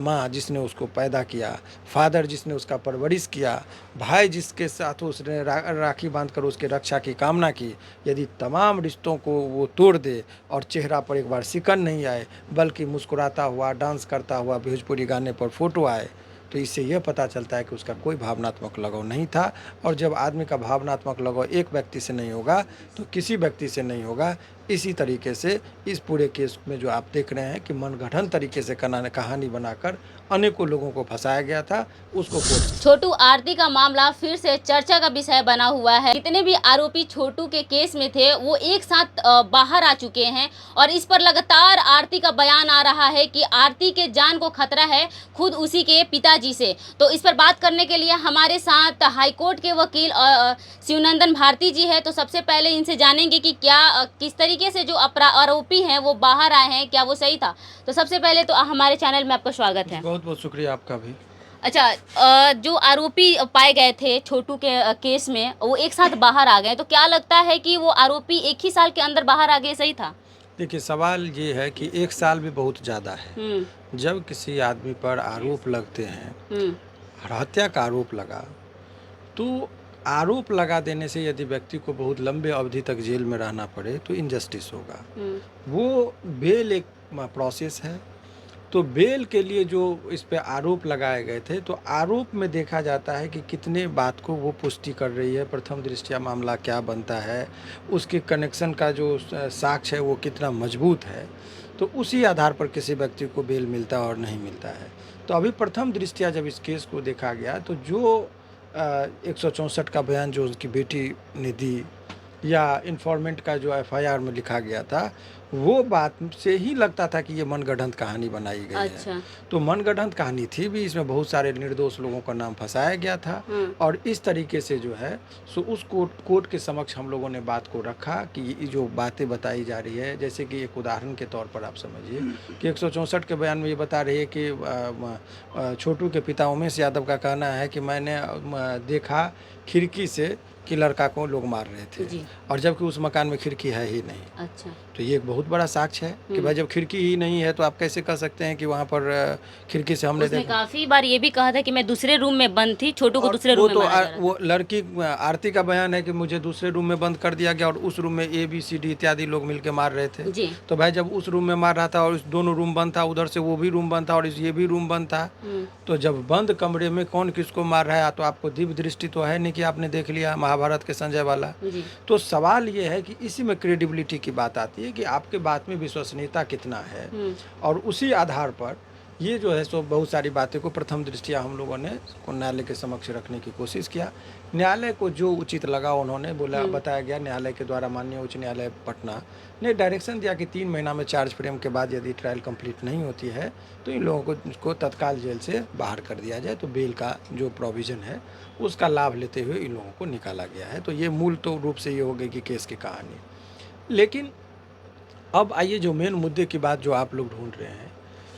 माँ जिसने उसको पैदा किया, फादर जिसने उसका परवरिश किया, भाई जिसके साथ उसने राखी बांधकर उसके रक्षा की कामना की, यदि तमाम रिश्तों को वो तोड़ दे और चेहरा पर एक बार सिकन नहीं आए, बल्कि मुस्कुराता हुआ, डांस करता हुआ भोजपुरी गाने पर फोटो आए, तो इससे यह पता चलता है कि उसका कोई भावनात्मक लगाव नहीं था। और जब आदमी का भावनात्मक लगाव एक व्यक्ति से नहीं होगा तो किसी व्यक्ति से नहीं होगा। इसी तरीके से इस पूरे केस में जो आप देख रहे हैं कि मनगढ़ंत तरीके से कहानी बनाकर अनेकों लोगों को फंसाया गया था, उसको कोर्ट में। छोटू आरती का मामला फिर से चर्चा का विषय बना हुआ है। जितने भी आरोपी छोटू के केस में थे वो एक साथ बाहर आ चुके हैं और इस पर लगातार आरती का बयान आ रहा है कि आरती के जान को खतरा है खुद उसी के पिताजी से। तो इस पर बात करने के लिए हमारे साथ हाईकोर्ट के वकील शिवनंदन भारती जी है। तो सबसे पहले इनसे जानेंगे कि क्या किस तरीके से जो आरोपी हैं वो बाहर आए हैं, क्या वो सही था। तो सबसे पहले तो हमारे चैनल में आपका स्वागत है। बहुत बहुत शुक्रिया आपका भी। अच्छा, जो आरोपी पाए गए थे छोटू के केस में वो एक साथ बाहर आ गए, तो क्या लगता है कि वो आरोपी एक ही साल के अंदर बाहर आ गए, सही था? देखिए, सवाल ये है कि एक साल भी बहुत ज़्यादा है। जब किसी आदमी पर आरोप लगते हैं, हत्या का आरोप लगा, तो आरोप लगा देने से यदि व्यक्ति को बहुत लंबे अवधि तक जेल में रहना पड़े तो इनजस्टिस होगा। वो बेल एक प्रोसेस है। तो बेल के लिए जो इस पे आरोप लगाए गए थे, तो आरोप में देखा जाता है कि कितने बात को वो पुष्टि कर रही है, प्रथम दृष्टया मामला क्या बनता है, उसके कनेक्शन का जो साक्ष्य है वो कितना मजबूत है, तो उसी आधार पर किसी व्यक्ति को बेल मिलता है और नहीं मिलता है। तो अभी प्रथम दृष्टया जब इस केस को देखा गया तो जो 164 का बयान जो उसकी बेटी ने दी या इन्फॉर्मेंट का जो एफआईआर में लिखा गया था, वो बात से ही लगता था कि ये मनगढ़ंत कहानी बनाई गई अच्छा। है। तो मनगढ़ंत कहानी थी भी, इसमें बहुत सारे निर्दोष लोगों का नाम फंसाया गया था। और इस तरीके से जो है सो उस कोर्ट के समक्ष हम लोगों ने बात को रखा कि ये जो बातें बताई जा रही है, जैसे कि एक उदाहरण के तौर पर आप समझिए कि 164 के बयान में ये बता रही है कि छोटू के पिता उमेश यादव का कहना है कि मैंने देखा खिड़की से कि लड़का को लोग मार रहे थे, और जबकि उस मकान में खिड़की है ही नहीं। अच्छा। तो ये एक बहुत बड़ा साक्ष्य है कि भाई जब खिड़की ही नहीं है तो आप कैसे कह सकते हैं कि वहाँ पर खिड़की से हमने उसने काफी बार ये भी कहा था कि मैं दूसरे रूम में बंद थी, छोटू को दूसरे रूम में मारा जा रहा था। वो लड़की आरती का बयान है कि मुझे दूसरे रूम में बंद कर दिया गया और उस रूम में ABCD इत्यादि लोग मिलके मार रहे थे जी। तो भाई जब उस रूम में मार रहा था और उस दोनों रूम बंद था, उधर से वो भी रूम बंद था और ये भी रूम बंद था, तो जब बंद कमरे में कौन किसको मार रहा है तो आपको दिव्य दृष्टि तो है नहीं कि आपने देख लिया महाभारत के संजय वाला। तो सवाल ये है कि इसी में क्रेडिबिलिटी की बात आती है कि आपके बात में विश्वसनीयता कितना है, और उसी आधार पर ये जो है सो बहुत सारी बातें को प्रथम दृष्टिया हम लोगों ने न्यायालय के समक्ष रखने की कोशिश किया। न्यायालय को जो उचित लगा उन्होंने बताया गया। न्यायालय के द्वारा माननीय उच्च न्यायालय पटना ने डायरेक्शन दिया कि 3 महीना में चार्ज फ्रेम के बाद यदि ट्रायल कंप्लीट नहीं होती है तो इन लोगों को तत्काल जेल से बाहर कर दिया जाए। तो बेल का जो प्रोविज़न है उसका लाभ लेते हुए इन लोगों को निकाला गया है। तो ये मूल तो रूप से ये हो गई कि केस की कहानी। लेकिन अब आइए जो मेन मुद्दे की बात जो आप लोग ढूंढ रहे हैं,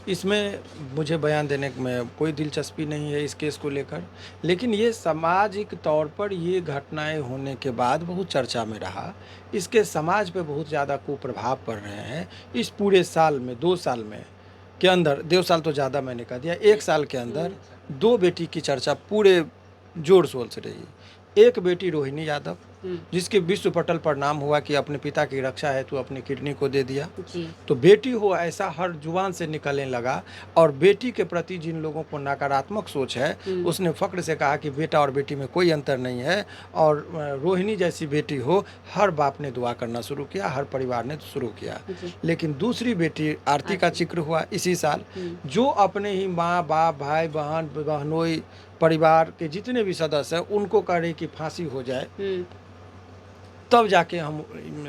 इसमें मुझे बयान देने में कोई दिलचस्पी नहीं है इस केस को लेकर, लेकिन ये सामाजिक तौर पर ये घटनाएं होने के बाद बहुत चर्चा में रहा। इसके समाज पे बहुत ज़्यादा कुप्रभाव पड़ रहे हैं। इस पूरे साल में 2 साल में के अंदर, 2 साल तो ज़्यादा मैंने कह दिया, 1 साल के अंदर 2 बेटी की चर्चा पूरे जोर शोर से रही। एक बेटी रोहिणी यादव जिसके विश्व पटल पर नाम हुआ कि अपने पिता की रक्षा है तो अपनी किडनी को दे दिया। तो बेटी हो ऐसा हर जुबान से निकलने लगा, और बेटी के प्रति जिन लोगों को नकारात्मक सोच है उसने फक्र से कहा कि बेटा और बेटी में कोई अंतर नहीं है, और रोहिणी जैसी बेटी हो, हर बाप ने दुआ करना शुरू किया, हर परिवार ने शुरू किया। लेकिन दूसरी बेटी आरती का जिक्र हुआ इसी साल, जो अपने ही माँ बाप भाई बहन बहनोई परिवार के जितने भी सदस्य हैं उनको कह रही कि फांसी हो जाए तब जाके हम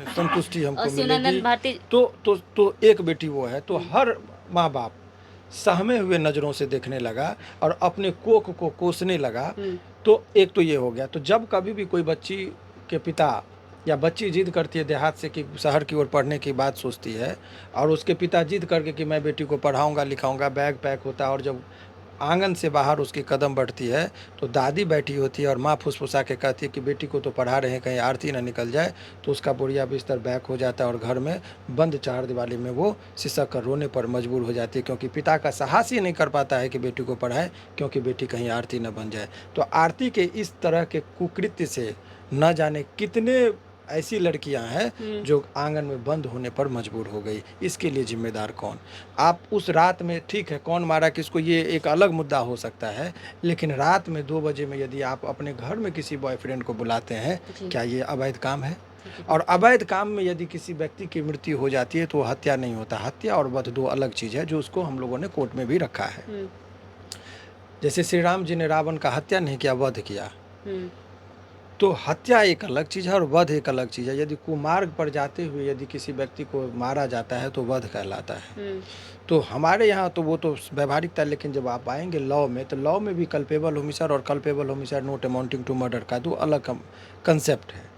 संतुष्टि हमको मिलेगी। तो एक बेटी वो है, तो हर माँ बाप सहमे हुए नज़रों से देखने लगा और अपने कोख को कोसने लगा। तो एक तो ये हो गया। तो जब कभी भी कोई बच्ची के पिता या बच्ची जिद करती है देहात से कि शहर की ओर पढ़ने की बात सोचती है, और उसके पिता जिद करके कि मैं बेटी को पढ़ाऊँगा लिखाऊँगा, बैग पैक होता है, और जब आंगन से बाहर उसकी कदम बढ़ती है तो दादी बैठी होती है और माँ फुसफुसा के कहती है कि बेटी को तो पढ़ा रहे हैं, कहीं आरती ना निकल जाए। तो उसका बोरिया बिस्तर बैक हो जाता है और घर में बंद चार दीवारी में वो सिसक कर रोने पर मजबूर हो जाती है, क्योंकि पिता का साहस ही नहीं कर पाता है कि बेटी को पढ़ाए, क्योंकि बेटी कहीं आरती न बन जाए। तो आरती के इस तरह के कुकृत्य से न जाने कितने ऐसी लड़कियां हैं जो आंगन में बंद होने पर मजबूर हो गई। इसके लिए जिम्मेदार कौन? आप उस रात में, ठीक है कौन मारा किसको ये एक अलग मुद्दा हो सकता है, लेकिन रात में 2 बजे में यदि आप अपने घर में किसी बॉयफ्रेंड को बुलाते हैं, क्या ये अवैध काम है? और अवैध काम में यदि किसी व्यक्ति की मृत्यु हो जाती है तो हत्या नहीं होता। हत्या और वध 2 अलग चीज़ है, जो उसको हम लोगों ने कोर्ट में भी रखा है। जैसे श्री राम जी ने रावण का हत्या नहीं किया, वध किया। तो हत्या एक अलग चीज़ है और वध एक अलग चीज़ है। यदि कुमार्ग पर जाते हुए यदि किसी व्यक्ति को मारा जाता है तो वध कहलाता है। तो हमारे यहाँ तो वो तो व्यवहारिकता है, लेकिन जब आप आएंगे लॉ में, तो लॉ में भी कल्पेबल होमिसाइड और culpable homicide not amounting to murder का 2 अलग कंसेप्ट है।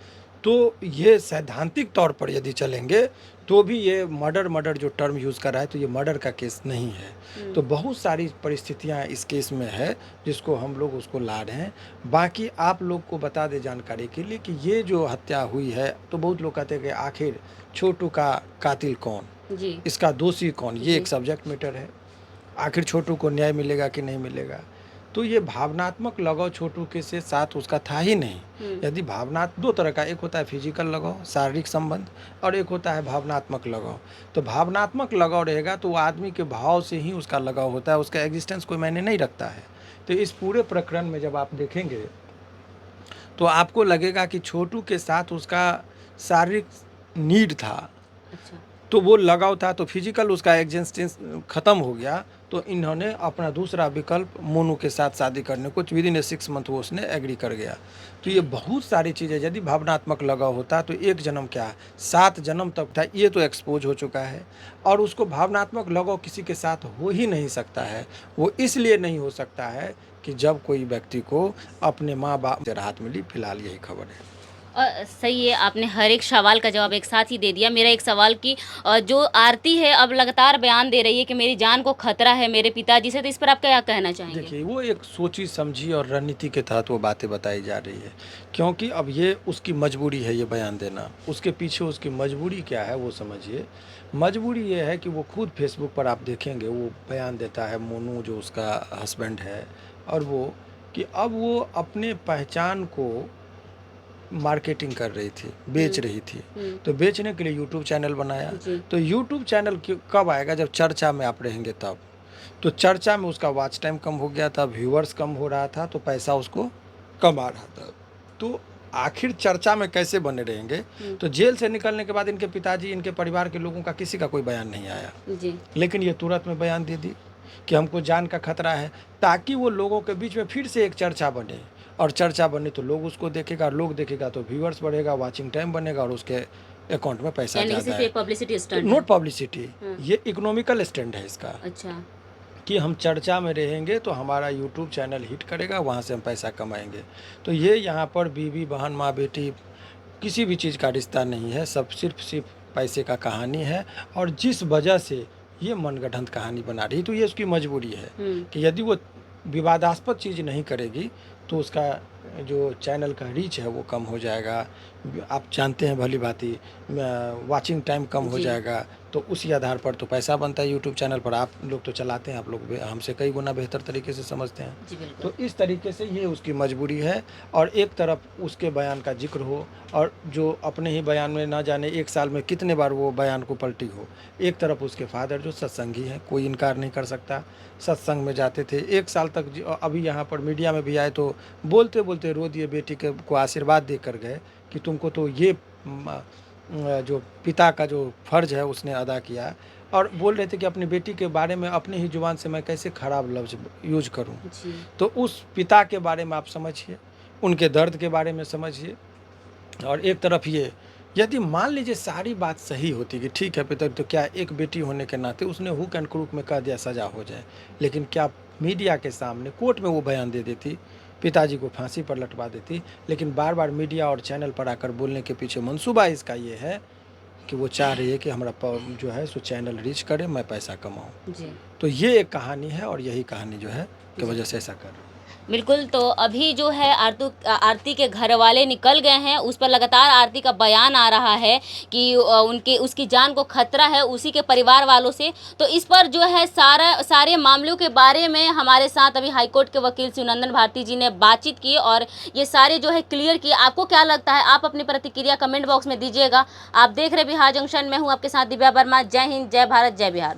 तो ये सैद्धांतिक तौर पर यदि चलेंगे तो भी ये मर्डर जो टर्म यूज़ कर रहा है तो ये मर्डर का केस नहीं है। तो बहुत सारी परिस्थितियां इस केस में है जिसको हम लोग उसको ला रहे हैं। बाकी आप लोग को बता दें जानकारी के लिए कि ये जो हत्या हुई है तो बहुत लोग कहते हैं कि आखिर छोटू का कातिल कौन, जी। इसका दोषी कौन, ये एक सब्जेक्ट मैटर है। आखिर छोटू को न्याय मिलेगा कि नहीं मिलेगा? तो ये भावनात्मक लगाव छोटू के से साथ उसका था ही नहीं। यदि भावनात्मक 2 तरह का, एक होता है फिजिकल लगाव शारीरिक संबंध, और एक होता है भावनात्मक लगाव। तो भावनात्मक लगाव रहेगा तो वो आदमी के भाव से ही उसका लगाव होता है, उसका एग्जिस्टेंस कोई मायने नहीं रखता है। तो इस पूरे प्रकरण में जब आप देखेंगे तो आपको लगेगा कि छोटू के साथ उसका शारीरिक नीड था। अच्छा। तो वो लगाव था, तो फिजिकल उसका एग्जिस्टेंस ख़त्म हो गया। तो इन्होंने अपना दूसरा विकल्प मोनू के साथ शादी करने को विदिन 6 मंथ वो उसने एग्री कर गया। तो ये बहुत सारी चीज़ें, यदि भावनात्मक लगाव होता तो 1 जन्म क्या 7 जन्म तक था, ये तो एक्सपोज हो चुका है। और उसको भावनात्मक लगाव किसी के साथ हो ही नहीं सकता है। वो इसलिए नहीं हो सकता है कि जब कोई व्यक्ति को अपने माँ बाप से राहत मिली। फिलहाल यही खबर है। सही है, आपने हर एक सवाल का जवाब एक साथ ही दे दिया। मेरा एक सवाल कि जो आरती है अब लगातार बयान दे रही है कि मेरी जान को खतरा है मेरे पिताजी से, तो इस पर आप क्या कहना चाहेंगे? देखिए, वो एक सोची समझी और रणनीति के तहत वो बातें बताई जा रही है, क्योंकि अब ये उसकी मजबूरी है ये बयान देना। उसके पीछे उसकी मजबूरी क्या है वो समझिए। मजबूरी ये है कि वो खुद फेसबुक पर आप देखेंगे वो बयान देता है, मोनू जो उसका हस्बैंड है, और वो कि अब वो अपने पहचान को मार्केटिंग कर रही थी, बेच रही थी। तो बेचने के लिए यूट्यूब चैनल बनाया। तो यूट्यूब चैनल कब आएगा? जब चर्चा में आप रहेंगे तब। तो चर्चा में उसका वॉच टाइम कम हो गया था, व्यूअर्स कम हो रहा था, तो पैसा उसको कम आ रहा था। तो आखिर चर्चा में कैसे बने रहेंगे? तो जेल से निकलने के बाद इनके पिताजी, इनके परिवार के लोगों का किसी का कोई बयान नहीं आया जी। लेकिन ये तुरंत में बयान दे दी कि हमको जान का खतरा है, ताकि वो लोगों के बीच में फिर से एक चर्चा बने। और चर्चा बने तो लोग उसको देखेगा, लोग देखेगा तो व्यूअर्स बढ़ेगा, वाचिंग टाइम बनेगा और उसके अकाउंट में पैसा ज़्यादा है। पब्लिसिटी स्टंट, नॉट पब्लिसिटी, ये इकोनॉमिकल स्टैंड है इसका। अच्छा। कि हम चर्चा में रहेंगे तो हमारा यूट्यूब चैनल हिट करेगा, वहाँ से हम पैसा कमाएंगे। तो ये यहाँ पर बीवी बहन माँ बेटी किसी भी चीज़ का रिश्ता नहीं है, सब सिर्फ पैसे का कहानी है। और जिस वजह से ये मनगढ़ंत कहानी बना रही, तो ये उसकी मजबूरी है कि यदि वो विवादास्पद चीज़ नहीं करेगी तो उसका जो चैनल का रीच है वो कम हो जाएगा। आप जानते हैं भली भांति, वाचिंग टाइम कम हो जाएगा। तो उसी आधार पर तो पैसा बनता है यूट्यूब चैनल पर। आप लोग तो चलाते हैं, आप लोग हमसे कई गुना बेहतर तरीके से समझते हैं। जी बिल्कुल। तो इस तरीके से ये उसकी मजबूरी है। और एक तरफ उसके बयान का जिक्र हो, और जो अपने ही बयान में ना जाने 1 साल में कितने बार वो बयान को पलटी हो। एक तरफ उसके फादर जो सत्संगी हैं, कोई इनकार नहीं कर सकता, सत्संग में जाते थे 1 साल तक। अभी यहाँ पर मीडिया में भी आए तो बोलते बोलते रो दिए, बेटी के को आशीर्वाद दे कर गए कि तुमको तो ये जो पिता का जो फर्ज है उसने अदा किया। और बोल रहे थे कि अपनी बेटी के बारे में अपनी ही जुबान से मैं कैसे खराब लफ्ज़ यूज करूं। तो उस पिता के बारे में आप समझिए, उनके दर्द के बारे में समझिए। और एक तरफ ये, यदि मान लीजिए सारी बात सही होती कि ठीक है पिता, तो क्या एक बेटी होने के नाते उसने हुक एंड क्रूक में कह दिया सज़ा हो जाए, लेकिन क्या मीडिया के सामने कोर्ट में वो बयान दे देती, पिताजी को फांसी पर लटवा देती। लेकिन बार बार मीडिया और चैनल पर आकर बोलने के पीछे मंसूबा इसका ये है कि वो चाह रही है कि हमारा जो है सो चैनल रीच करे, मैं पैसा कमाऊँ। जी तो ये एक कहानी है और यही कहानी जो है की वजह से ऐसा कर रही है। बिल्कुल। तो अभी जो है आरती के घर वाले निकल गए हैं, उस पर लगातार आरती का बयान आ रहा है कि उनके उसकी जान को खतरा है उसी के परिवार वालों से। तो इस पर जो है सारे मामलों के बारे में हमारे साथ अभी हाईकोर्ट के वकील शिवनंदन भारती जी ने बातचीत की और ये सारे जो है क्लियर किए। आपको क्या लगता है? आप अपनी प्रतिक्रिया कमेंट बॉक्स में दीजिएगा। आप देख रहे बिहार जंक्शन में हूँ आपके साथ दिव्या वर्मा। जय हिंद, जय भारत, जय बिहार।